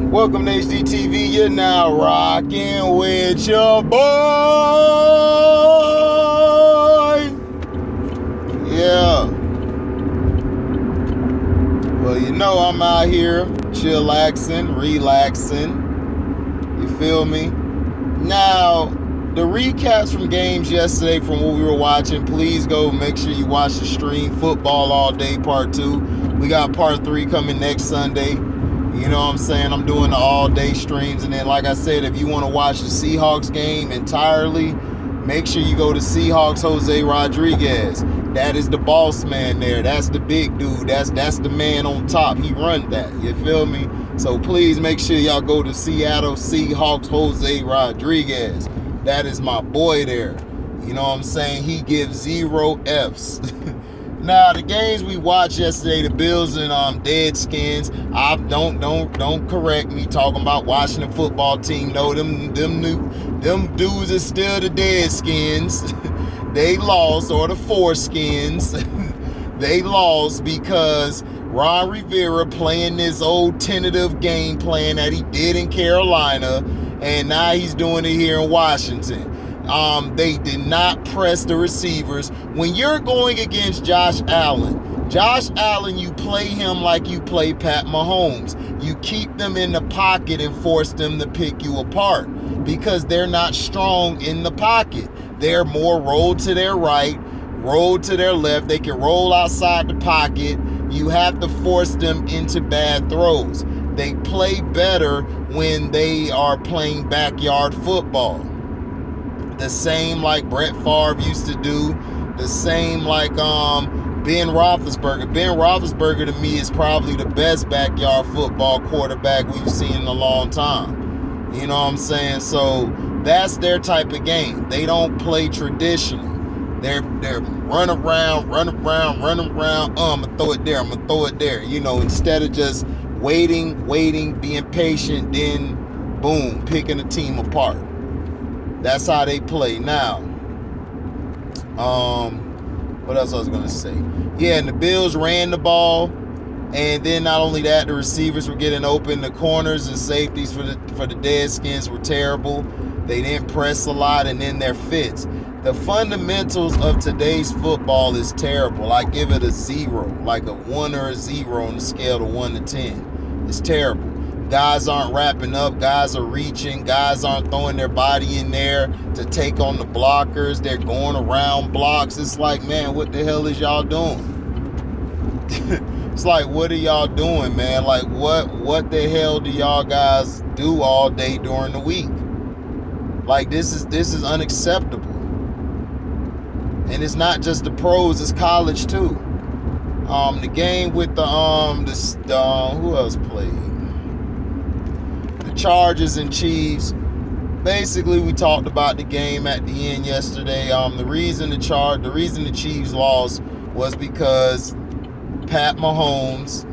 Welcome to HDTV. You're now rocking with your boy. Yeah. Well, you know I'm out here chillaxing, relaxing. You feel me? Now, the recaps from games yesterday from what we were watching, please go make sure you watch the stream. Football All Day Part 2. We got Part 3 coming next Sunday. You know what I'm saying? I'm doing the all-day streams. And then, like I said, if you want to watch the Seahawks game entirely, make sure you go to Seahawks Jose Rodriguez. That is the boss man there. That's the big dude. That's the man on top. He run that. You feel me? So please make sure y'all go to Seattle Seahawks Jose Rodriguez. That is my boy there. You know what I'm saying? He gives 0 Fs. Now, the games we watched yesterday, the Bills and Deadskins. Don't correct me talking about Washington football team. No, them dudes are still the Deadskins. They lost, or the Foreskins. They lost because Ron Rivera playing this old tentative game plan that he did in Carolina, and now he's doing it here in Washington. They did not press the receivers. When you're going against Josh Allen, you play him like you play Pat Mahomes. You keep them in the pocket and force them to pick you apart because they're not strong in the pocket. They're more rolled to their right, rolled to their left. They can roll outside the pocket. You have to force them into bad throws. They play better when they are playing backyard football. The same like Brett Favre used to do. The same like Ben Roethlisberger. Ben Roethlisberger to me is probably the best backyard football quarterback we've seen in a long time. You know what I'm saying? So that's their type of game. They don't play traditional. They're run around. I'm gonna throw it there. You know, instead of just waiting, being patient, then boom, picking a team apart. That's how they play. Now, what else I was going to say? Yeah, and the Bills ran the ball, and then not only that, the receivers were getting open. The corners and safeties for the Deadskins were terrible. They didn't press a lot, and then their fits. The fundamentals of today's football is terrible. I give it a 0, like a 1 or a 0 on the scale of 1 to 10. It's terrible. Guys aren't wrapping up. Guys are reaching. Guys aren't throwing their body in there to take on the blockers. They're going around blocks. It's like, man, what the hell is y'all doing? It's like, what are y'all doing, man? Like, what the hell do y'all guys do all day during the week? Like, this is unacceptable. And it's not just the pros, it's college too. The game with the who else played? Chargers and Chiefs. Basically, we talked about the game at the end yesterday. The reason the Chiefs lost was because Pat Mahomes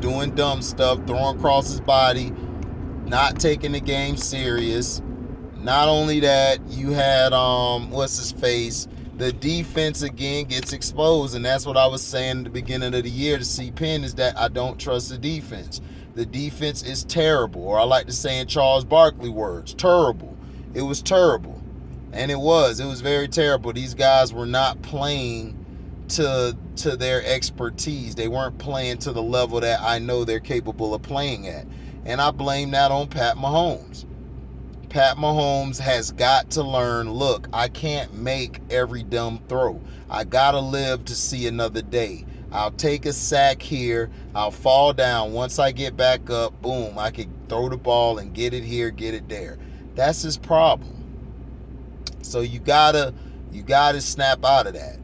doing dumb stuff, throwing across his body, not taking the game serious. Not only that, you had what's his face? The defense again gets exposed, and that's what I was saying at the beginning of the year to C-Pen, is that I don't trust the defense. The defense is terrible, or I like to say in Charles Barkley words, terrible. It was terrible, and it was very terrible. These guys were not playing to their expertise. They weren't playing to the level that I know they're capable of playing at, and I blame that on Pat Mahomes. Pat Mahomes has got to learn, look, I can't make every dumb throw. I got to live to see another day. I'll take a sack here. I'll fall down. Once I get back up, boom, I can throw the ball and get it here, get it there. That's his problem. So you gotta snap out of that.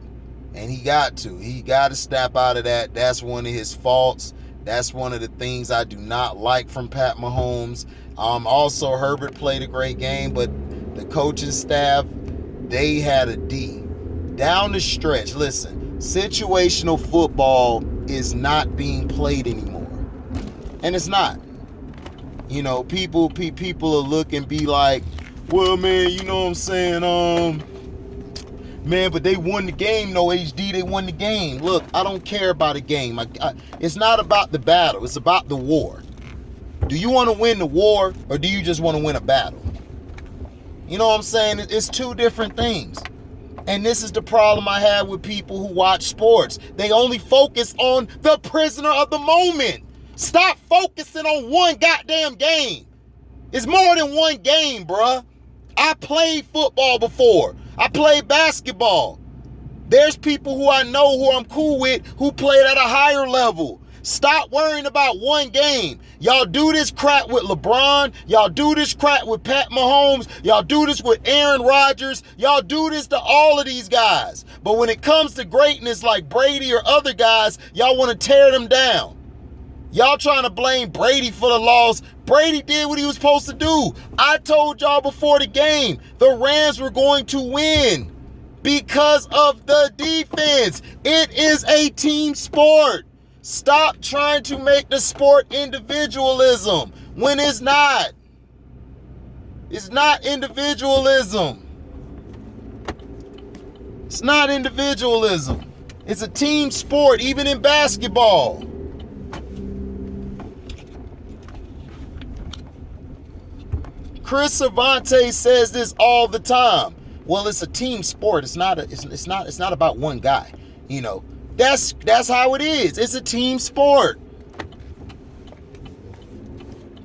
And he got to snap out of that. That's one of his faults. That's one of the things I do not like from Pat Mahomes. Also, Herbert played a great game, but the coaching staff, they had a D. Down the stretch, listen, situational football is not being played anymore. And it's not. You know, people will look and be like, well, man, you know what I'm saying? Man, but they won the game, no HD, they won the game. Look, I don't care about a game. It's not about the battle, it's about the war. Do you want to win the war, or do you just want to win a battle? You know what I'm saying? It's two different things. And this is the problem I have with people who watch sports. They only focus on the prisoner of the moment. Stop focusing on one goddamn game. It's more than one game, bruh. I played football before. I played basketball. There's people who I know who I'm cool with who played at a higher level. Stop worrying about one game. Y'all do this crap with LeBron. Y'all do this crap with Pat Mahomes. Y'all do this with Aaron Rodgers. Y'all do this to all of these guys. But when it comes to greatness like Brady or other guys, y'all want to tear them down. Y'all trying to blame Brady for the loss. Brady did what he was supposed to do. I told y'all before the game, the Rams were going to win because of the defense. It is a team sport. Stop trying to make the sport individualism when it's not. It's not individualism. It's not individualism. It's a team sport, even in basketball. Chris Cervantes says this all the time. Well, it's a team sport. It's not about one guy. You know, that's how it is. It's a team sport.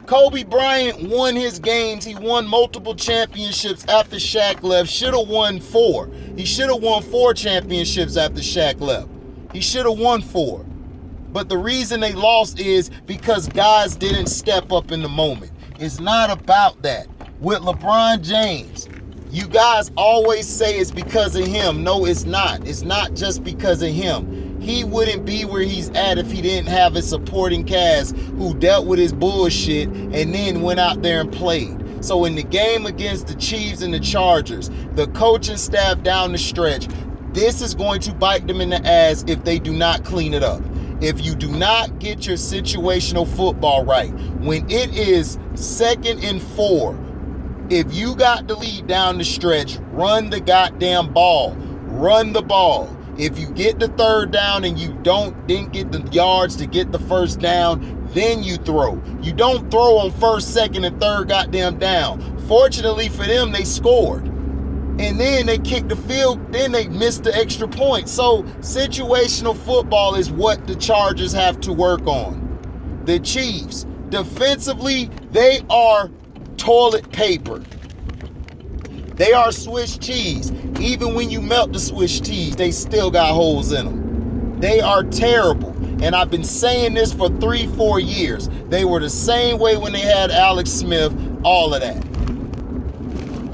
Kobe Bryant won his games. He won multiple championships after Shaq left. Should have won 4. He should have won 4 championships after Shaq left. He should have won 4. But the reason they lost is because guys didn't step up in the moment. It's not about that. With LeBron James, you guys always say it's because of him. No, it's not. It's not just because of him. He wouldn't be where he's at if he didn't have a supporting cast who dealt with his bullshit and then went out there and played. So in the game against the Chiefs and the Chargers, the coaching staff down the stretch, this is going to bite them in the ass if they do not clean it up. If you do not get your situational football right, when it is 2nd and 4, if you got the lead down the stretch, run the goddamn ball. Run the ball. If you get the 3rd down and you didn't get the yards to get the 1st down, then you throw. You don't throw on 1st, 2nd, and 3rd goddamn down. Fortunately for them, they scored. And then they kicked the field, then they missed the extra point. So situational football is what the Chargers have to work on. The Chiefs, defensively, they are toilet paper. They are Swiss cheese. Even when you melt the Swiss cheese, they still got holes in them. They are terrible. And I've been saying this for 3-4 years. They were the same way when they had Alex Smith, all of that.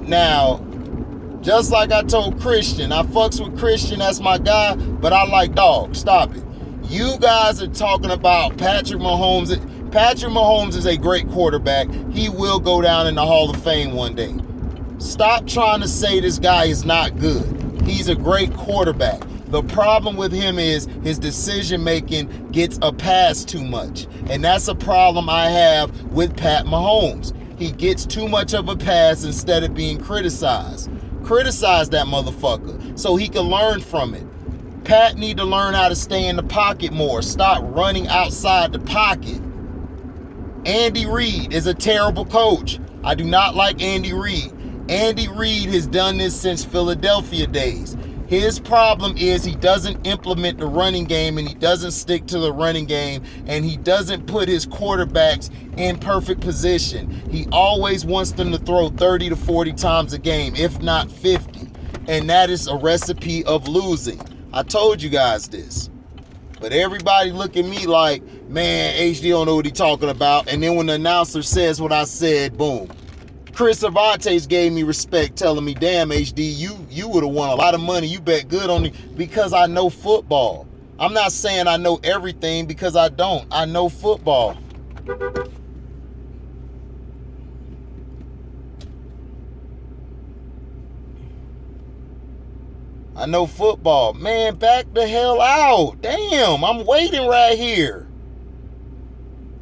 Now, just like I told Christian, I fucks with Christian, that's my guy, but I like dog. Stop it. You guys are talking about Patrick Mahomes. Patrick Mahomes is a great quarterback. He will go down in the Hall of Fame one day. Stop trying to say this guy is not good. He's a great quarterback. The problem with him is his decision-making gets a pass too much. And that's a problem I have with Pat Mahomes. He gets too much of a pass instead of being criticized. Criticize that motherfucker so he can learn from it. Pat need to learn how to stay in the pocket more. Stop running outside the pocket. Andy Reid is a terrible coach. I do not like Andy Reid. Andy Reid has done this since Philadelphia days. His problem is he doesn't implement the running game and he doesn't stick to the running game and he doesn't put his quarterbacks in perfect position. He always wants them to throw 30 to 40 times a game, if not 50. And that is a recipe of losing. I told you guys this. But everybody look at me like, man, HD don't know what he's talking about. And then when the announcer says what I said, boom. Chris Cervantes gave me respect, telling me, damn, HD, you would have won a lot of money. You bet good on me because I know football. I'm not saying I know everything because I don't. I know football. I know football. Man, back the hell out. Damn, I'm waiting right here.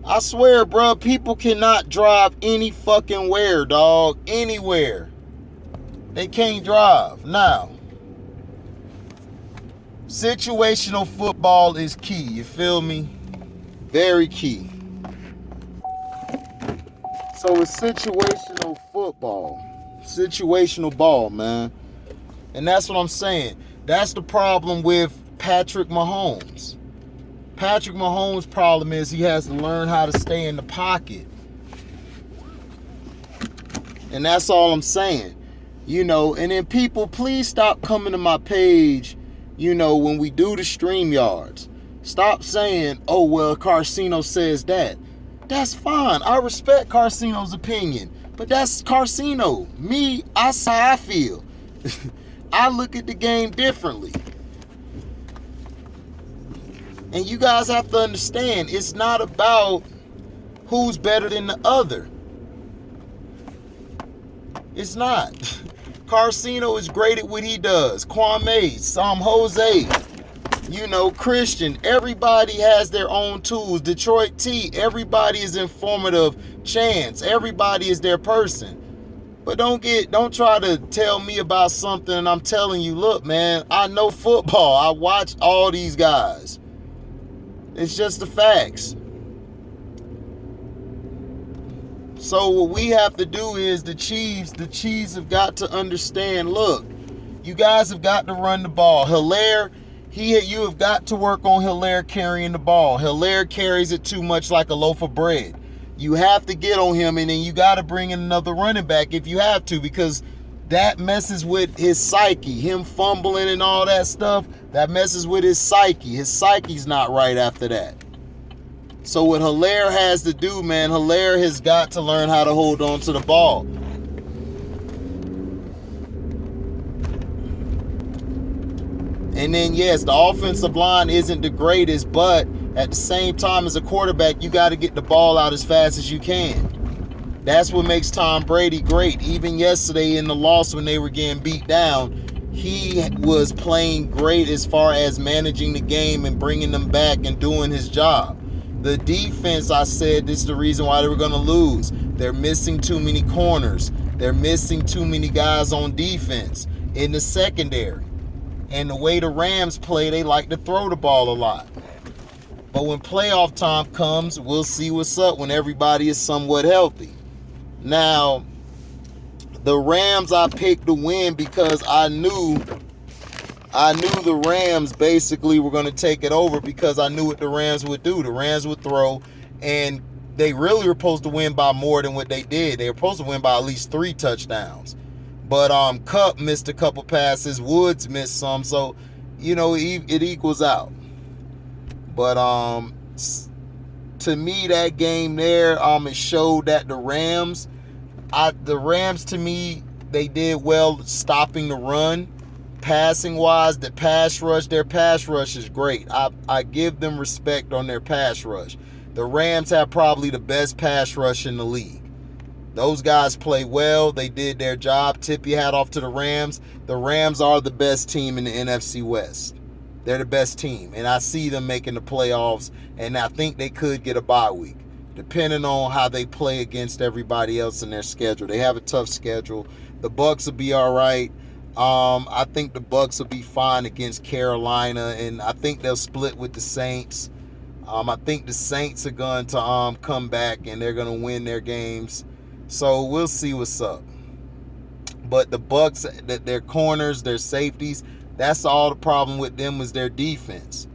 I swear, bro, people cannot drive any fucking where, dog. Anywhere. They can't drive now. Situational football is key. You feel me? Very key. So it's situational football. Situational ball, man. And that's what I'm saying. That's the problem with Patrick Mahomes. Patrick Mahomes' problem is he has to learn how to stay in the pocket. And that's all I'm saying. And then people, please stop coming to my page, when we do the StreamYards. Stop saying, oh, well, Carcino says that. That's fine. I respect Carcino's opinion. But that's Carcino. Me, that's how I feel. I look at the game differently. And you guys have to understand, it's not about who's better than the other. It's not. Carcino is great at what he does. Kwame, Jose, Christian. Everybody has their own tools. Detroit T, everybody is informative. Chance, everybody is their person. But don't try to tell me about something and I'm telling you, look, man, I know football. I watch all these guys. It's just the facts. So what we have to do is the Chiefs have got to understand, look, you guys have got to run the ball. Hilaire, you have got to work on Hilaire carrying the ball. Hilaire carries it too much like a loaf of bread. You have to get on him, and then you got to bring in another running back if you have to, because that messes with his psyche. Him fumbling and all that stuff, that messes with his psyche. His psyche's not right after that. So what Hilaire has to do, man, Hilaire has got to learn how to hold on to the ball. And then, yes, the offensive line isn't the greatest, but at the same time, as a quarterback, you got to get the ball out as fast as you can. That's what makes Tom Brady great. Even yesterday in the loss when they were getting beat down, he was playing great as far as managing the game and bringing them back and doing his job. The defense, I said, this is the reason why they were going to lose. They're missing too many corners. They're missing too many guys on defense in the secondary. And the way the Rams play, they like to throw the ball a lot. But when playoff time comes, we'll see what's up when everybody is somewhat healthy. Now, the Rams I picked to win because I knew the Rams basically were going to take it over because I knew what the Rams would do. The Rams would throw, and they really were supposed to win by more than what they did. They were supposed to win by at least 3 touchdowns. But Kupp missed a couple passes. Woods missed some. So, it equals out. But to me, that game there, it showed that the Rams, to me, they did well stopping the run. Passing wise, their pass rush is great. I give them respect on their pass rush. The Rams have probably the best pass rush in the league. Those guys play well. They did their job. Tip your hat off to the Rams. The Rams are the best team in the NFC West. They're the best team. And I see them making the playoffs. And I think they could get a bye week, depending on how they play against everybody else in their schedule. They have a tough schedule. The Bucs will be all right. I think the Bucs will be fine against Carolina, and I think they'll split with the Saints. I think the Saints are going to come back, and they're going to win their games. So we'll see what's up. But the Bucs, their corners, their safeties, that's all the problem with them was their defense.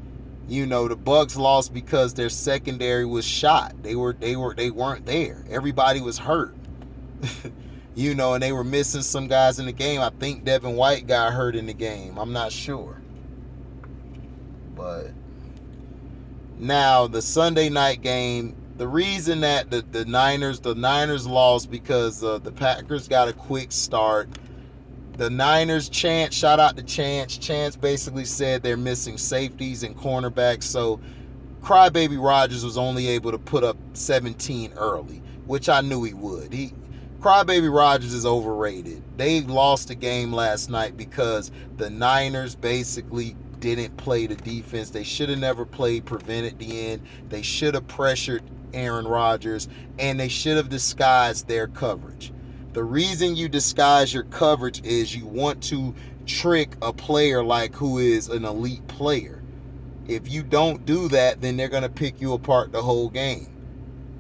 The Bucs lost because their secondary was shot. They weren't there. Everybody was hurt. And they were missing some guys in the game. I think Devin White got hurt in the game. I'm not sure. But now the Sunday night game, the reason that the Niners lost because the Packers got a quick start. The Niners, shout out to Chance. Chance basically said they're missing safeties and cornerbacks. So Crybaby Rodgers was only able to put up 17 early, which I knew he would. Crybaby Rodgers is overrated. They lost the game last night because the Niners basically didn't play the defense. They should have never played prevent at the end. They should have pressured Aaron Rodgers, and they should have disguised their coverage. The reason you disguise your coverage is you want to trick a player like who is an elite player. If you don't do that, then they're going to pick you apart the whole game.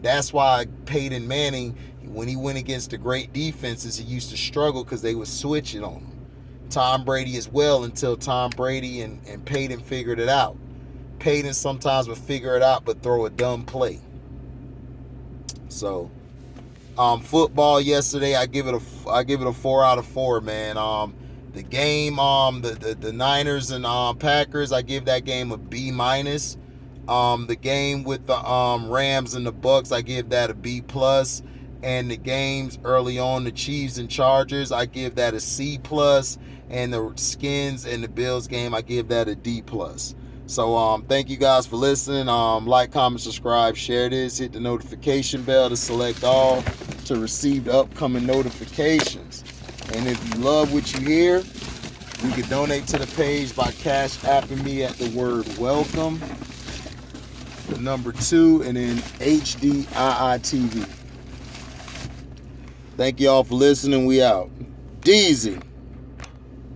That's why Peyton Manning, when he went against the great defenses, he used to struggle because they would switch it on him. Tom Brady as well, until Tom Brady and Peyton figured it out. Peyton sometimes would figure it out but throw a dumb play. So, football yesterday, I give it a 4 out of 4, man. The game, the Niners and Packers, I give that game a B minus. The game with the Rams and the Bucks, I give that a B plus. And the games early on, the Chiefs and Chargers, I give that a C plus. And the Skins and the Bills game, I give that a D plus. So thank you guys for listening. Like, comment, subscribe, share this, hit the notification bell to select all to receive the upcoming notifications. And if you love what you hear, you can donate to the page by Cash Apping me at the word welcome, the number 2, and then HDIITV. Thank you all for listening. We out. Deezy.